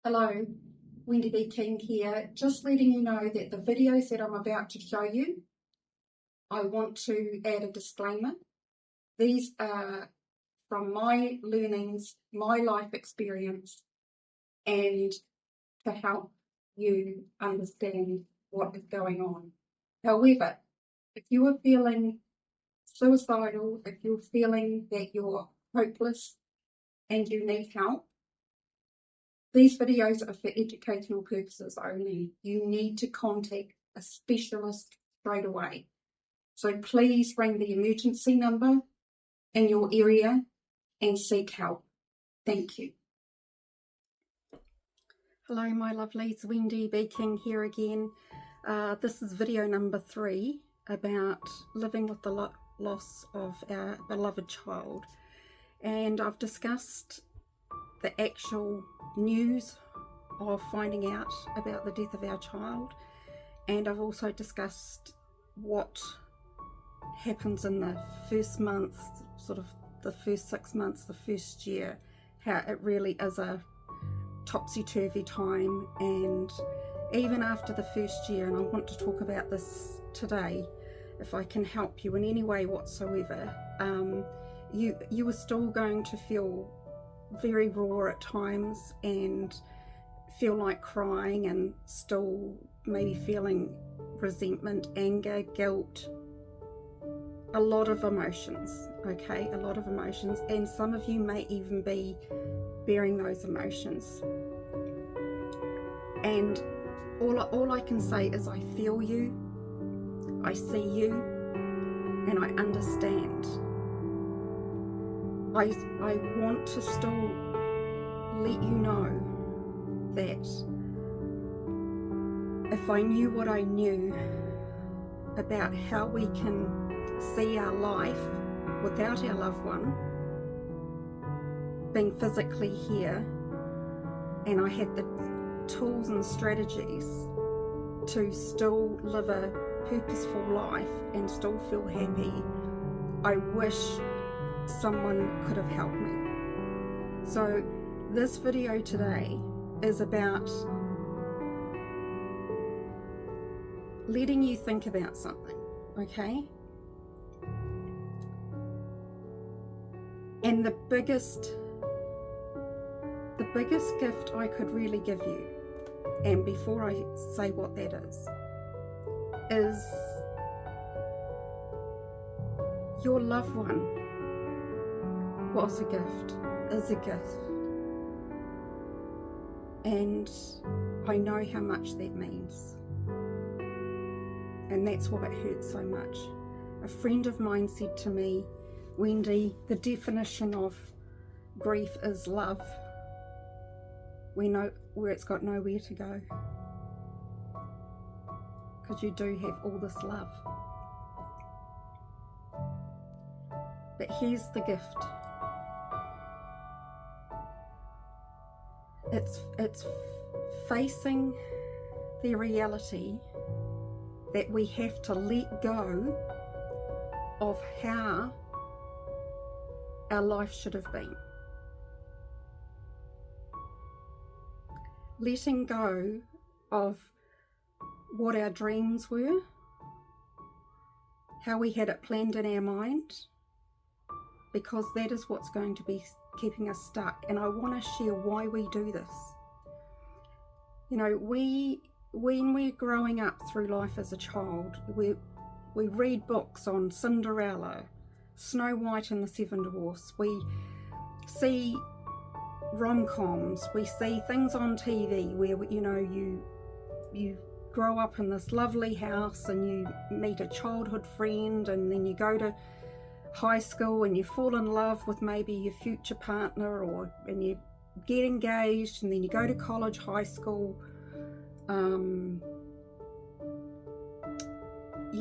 Hello, Wendy B. King here, just letting you know that the videos that I'm about to show you, I want to add a disclaimer. These are from my learnings, my life experience, and to help you understand what is going on. However, if you are feeling suicidal, if you're feeling that you're hopeless and you need help, these videos are for educational purposes only. You need to contact a specialist straight away. So please ring the emergency number in your area and seek help. Thank you. Hello my lovelies, Wendy B. King here again. This is video number 3 about living with the loss of our beloved child. And I've discussed the actual news of finding out about the death of our child, and I've also discussed what happens in the first month, sort of the first 6 months, the first year, how it really is a topsy-turvy time. And even after the first year, and I want to talk about this today, if I can help you in any way whatsoever, you are still going to feel very raw at times and feel like crying, and still maybe feeling resentment, anger, guilt, a lot of emotions, okay, a lot of emotions, and some of you may even be bearing those emotions. And all I can say is I feel you, I see you, and I understand. I want to still let you know that if I knew what I knew about how we can see our life without our loved one being physically here, and I had the tools and strategies to still live a purposeful life and still feel happy, I wish someone could have helped me. So this video today is about letting you think about something, okay? And the biggest gift I could really give you, and before I say what that is your loved one was a gift, is a gift. And I know how much that means. And that's why it hurts so much. A friend of mine said to me, Wendy, the definition of grief is love. We know where it's got nowhere to go, because you do have all this love. But here's the gift. It's facing the reality that we have to let go of how our life should have been. Letting go of what our dreams were, how we had it planned in our mind, because that is what's going to be keeping us stuck. And I want to share why we do this. You know, when we're growing up through life as a child, we read books on Cinderella, Snow White and the Seven Dwarfs, we see rom-coms, we see things on TV where, you know, you grow up in this lovely house and you meet a childhood friend, and then you go to high school and you fall in love with maybe your future partner, and you get engaged, and then you go to college, high school, you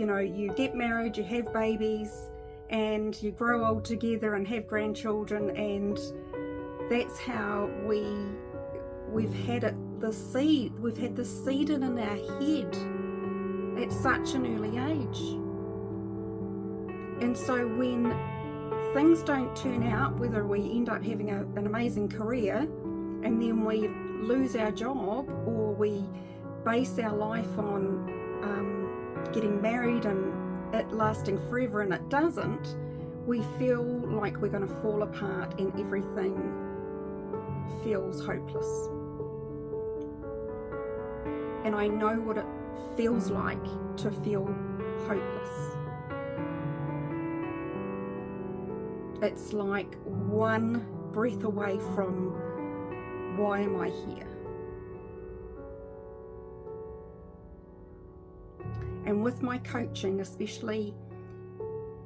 know, you get married, you have babies, and you grow old together and have grandchildren. And that's how we've had it, we've had the seed in our head at such an early age. And so when things don't turn out, whether we end up having an amazing career, and then we lose our job, or we base our life on getting married and it lasting forever and it doesn't, we feel like we're going to fall apart and everything feels hopeless. And I know what it feels like to feel hopeless. It's like one breath away from, why am I here? And with my coaching, especially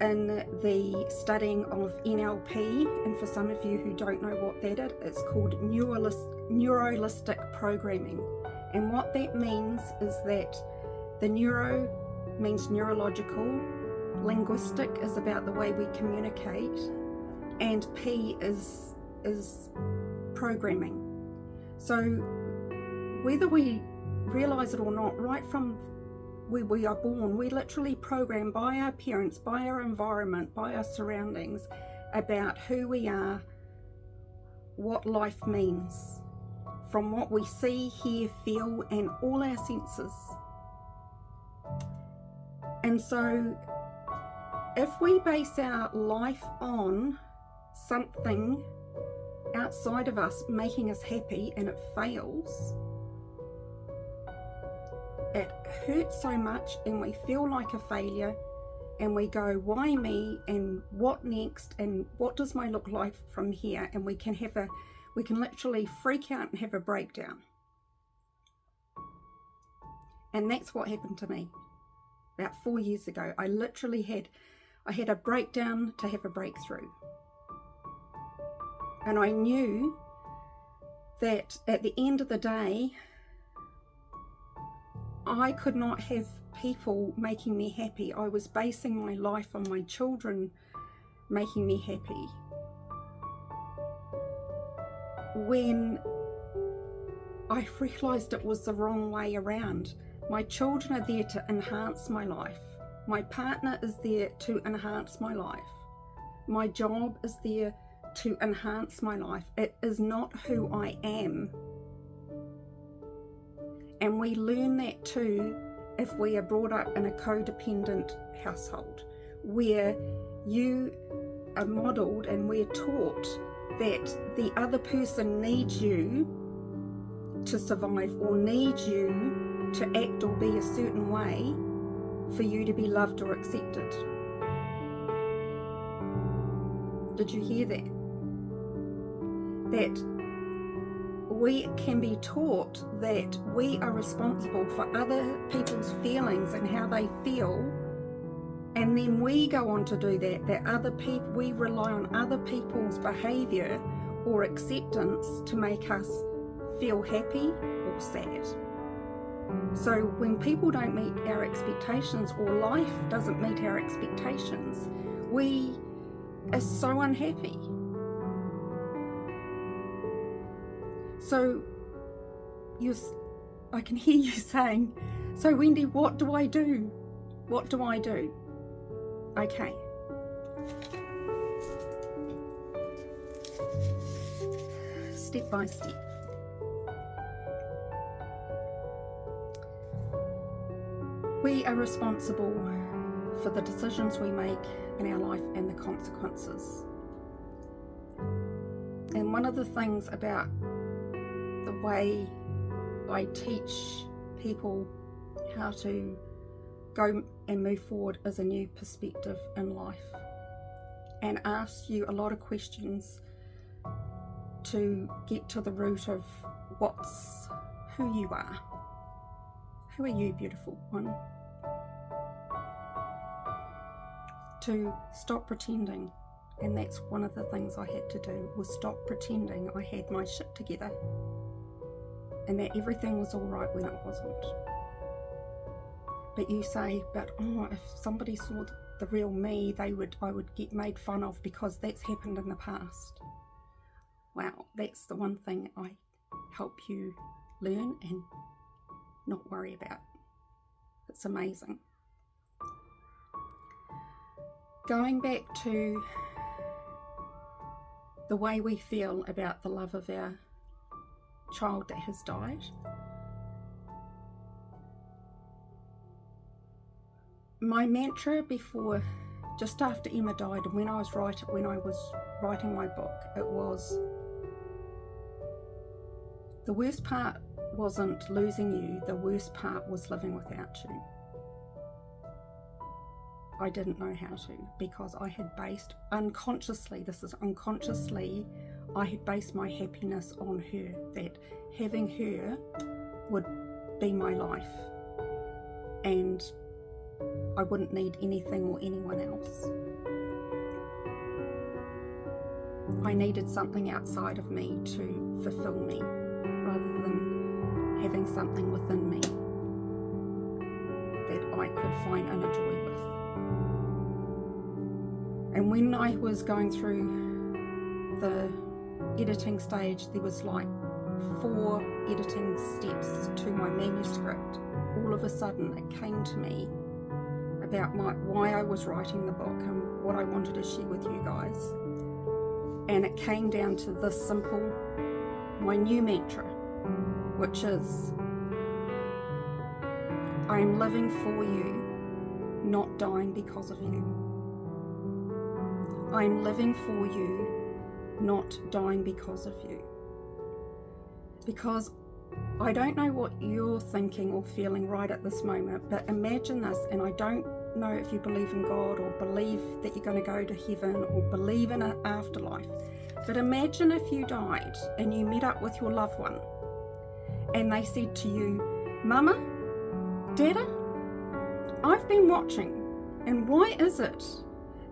in the studying of NLP, and for some of you who don't know what that is, it's called neuro-linguistic programming. And what that means is that the neuro means neurological, linguistic is about the way we communicate, and P is programming. So whether we realize it or not, right from where we are born, we're literally programmed by our parents, by our environment, by our surroundings about who we are, what life means, from what we see, hear, feel, and all our senses. And so if we base our life on something outside of us making us happy and it fails, it hurts so much and we feel like a failure, and we go, why me, and what next, and what does my look like from here? And we can literally freak out and have a breakdown. And that's what happened to me about 4 years ago. I literally had a breakdown to have a breakthrough. And I knew that at the end of the day, I could not have people making me happy. I was basing my life on my children making me happy. When I realised it was the wrong way around. My children are there to enhance my life. My partner is there to enhance my life. My job is there to enhance my life. It is not who I am. And we learn that too if we are brought up in a codependent household, where you are modelled and we're taught that the other person needs you to survive, or needs you to act or be a certain way for you to be loved or accepted. Did you hear that? That we can be taught that we are responsible for other people's feelings and how they feel, and then we go on to do that we rely on other people's behaviour or acceptance to make us feel happy or sad. So when people don't meet our expectations, or life doesn't meet our expectations, we are so unhappy. So I can hear you saying, so Wendy, what do I do? What do I do? Okay. Step by step. We are responsible for the decisions we make in our life and the consequences. And one of the things about the way I teach people how to go and move forward is a new perspective in life, and ask you a lot of questions to get to the root of who you are. Who are you, beautiful one? To stop pretending. And that's one of the things I had to do, was stop pretending I had my shit together and that everything was all right when it wasn't. But you say, but if somebody saw the real me, I would get made fun of because that's happened in the past. Wow, that's the one thing I help you learn and not worry about. It's amazing. Going back to the way we feel about the love of our child that has died. My mantra before, just after Emma died, and when I was writing my book, it was, the worst part wasn't losing you, the worst part was living without you. I didn't know how to, because I had based unconsciously, I had based my happiness on her, that having her would be my life and I wouldn't need anything or anyone else. I needed something outside of me to fulfill me, rather than having something within me that I could find inner joy with. And when I was going through the editing stage, there was like 4 editing steps to my manuscript. All of a sudden it came to me about why I was writing the book and what I wanted to share with you guys. And it came down to this simple, my new mantra, which is, I am living for you, not dying because of you. I am living for you, not dying because of you. Because I don't know what you're thinking or feeling right at this moment, but imagine this, and I don't know if you believe in God or believe that you're going to go to heaven or believe in an afterlife, but imagine if you died and you met up with your loved one and they said to you, Mama, Dada, I've been watching, and why is it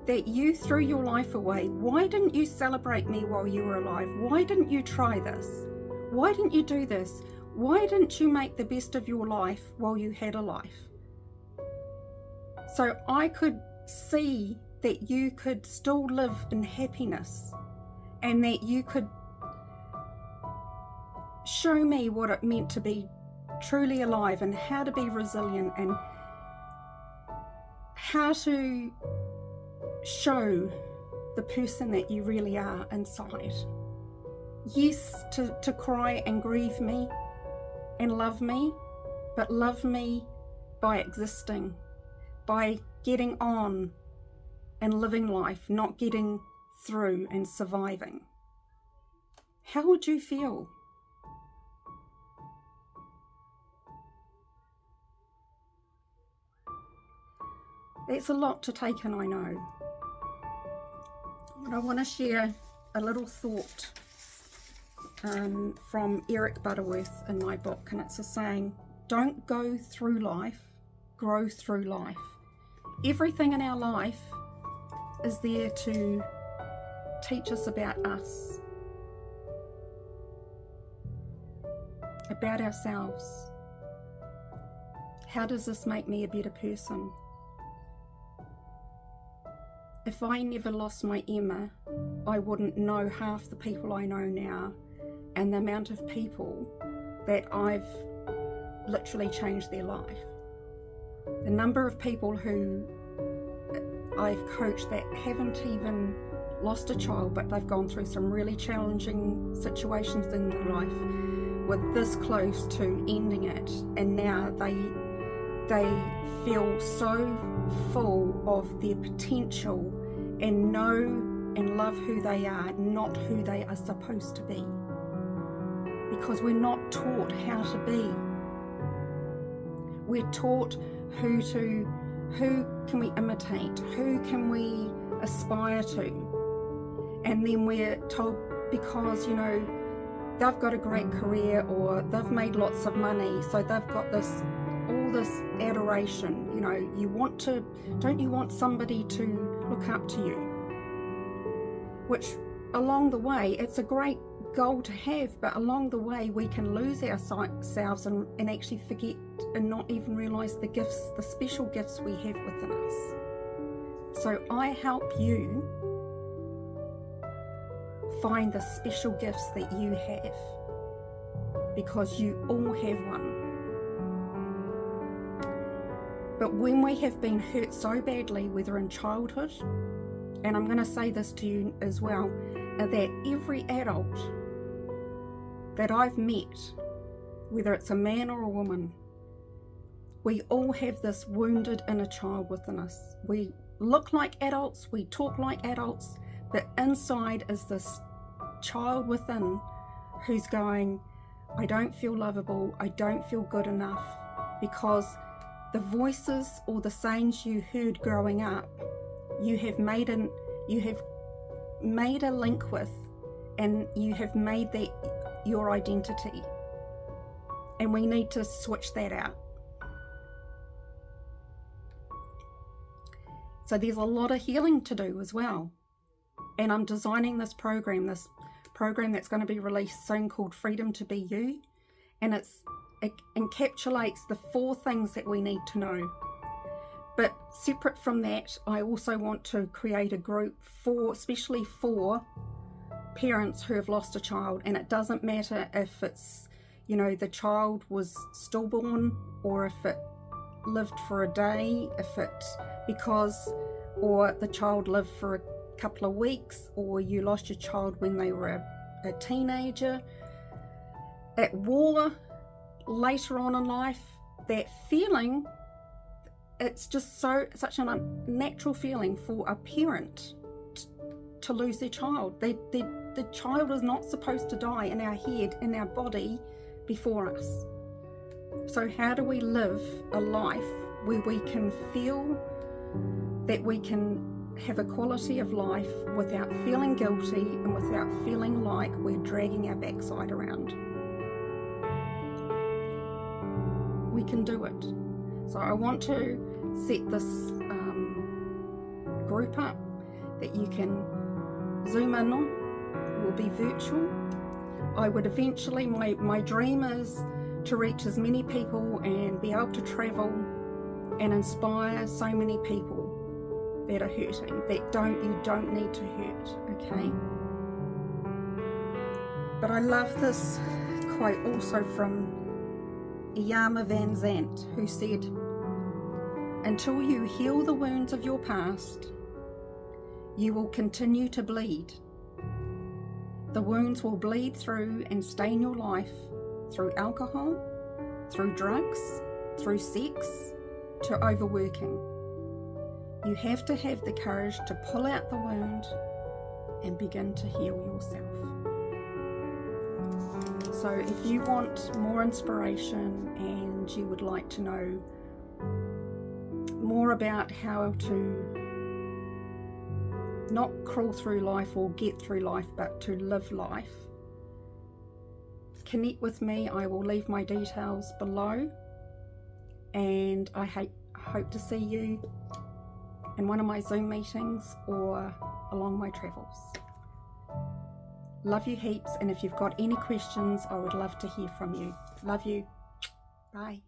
that you threw your life away? Why didn't you celebrate me while you were alive? Why didn't you try this? Why didn't you do this? Why didn't you make the best of your life while you had a life? So I could see that you could still live in happiness and that you could show me what it meant to be truly alive and how to be resilient and how to show the person that you really are inside. Yes, to cry and grieve me and love me, but love me by existing, by getting on and living life, not getting through and surviving. How would you feel? It's a lot to take in, I know. But I want to share a little thought from Eric Butterworth in my book, and it's a saying, don't go through life, grow through life. Everything in our life is there to teach us about us, about ourselves. How does this make me a better person? If I never lost my Emma, I wouldn't know half the people I know now, and the amount of people that I've literally changed their life. The number of people who I've coached that haven't even lost a child, but they've gone through some really challenging situations in their life, were this close to ending it, and now they feel so full of their potential and know and love who they are, not who they are supposed to be. Because we're not taught how to be. We're taught who can we imitate, who can we aspire to, and then we're told because, you know, they've got a great career or they've made lots of money, so they've got all this adoration, you know, don't you want somebody to look up to you? Which along the way, it's a great goal to have, but along the way we can lose ourselves and actually forget and not even realize the gifts, the special gifts we have within us. So I help you find the special gifts that you have, because you all have one. But when we have been hurt so badly, whether in childhood, and I'm going to say this to you as well, that every adult that I've met, whether it's a man or a woman, we all have this wounded inner child within us. We look like adults, we talk like adults, but inside is this child within who's going, I don't feel lovable, I don't feel good enough, because the voices or the sayings you heard growing up, you have made a link with, and you have made that your identity. And we need to switch that out. So there's a lot of healing to do as well. And I'm designing this program that's going to be released soon, called Freedom to Be You. And it encapsulates the 4 things that we need to know. But separate from that, I also want to create a group especially for parents who have lost a child. And it doesn't matter if it's, the child was stillborn, or if it lived for a day, or the child lived for a couple of weeks, or you lost your child when they were a teenager, at war, later on in life. That feeling, it's just such a natural feeling for a parent to lose their child. The child is not supposed to die in our head, in our body, before us. So how do we live a life where we can feel that we can have a quality of life without feeling guilty and without feeling like we're dragging our backside around? We can do it. So I want to set this group up that you can Zoom in on. It will be virtual. I would eventually, my dream is to reach as many people and be able to travel and inspire so many people that are hurting, you don't need to hurt, okay? But I love this quote also from Iyanla Vanzant, who said, until you heal the wounds of your past, you will continue to bleed. The wounds will bleed through and stain your life through alcohol, through drugs, through sex, to overworking. You have to have the courage to pull out the wound and begin to heal yourself. So if you want more inspiration and you would like to know more about how to not crawl through life or get through life, but to live life, connect with me. I will leave my details below, and I hope to see you in one of my Zoom meetings or along my travels. Love you heaps, and if you've got any questions, I would love to hear from you. Love you. Bye.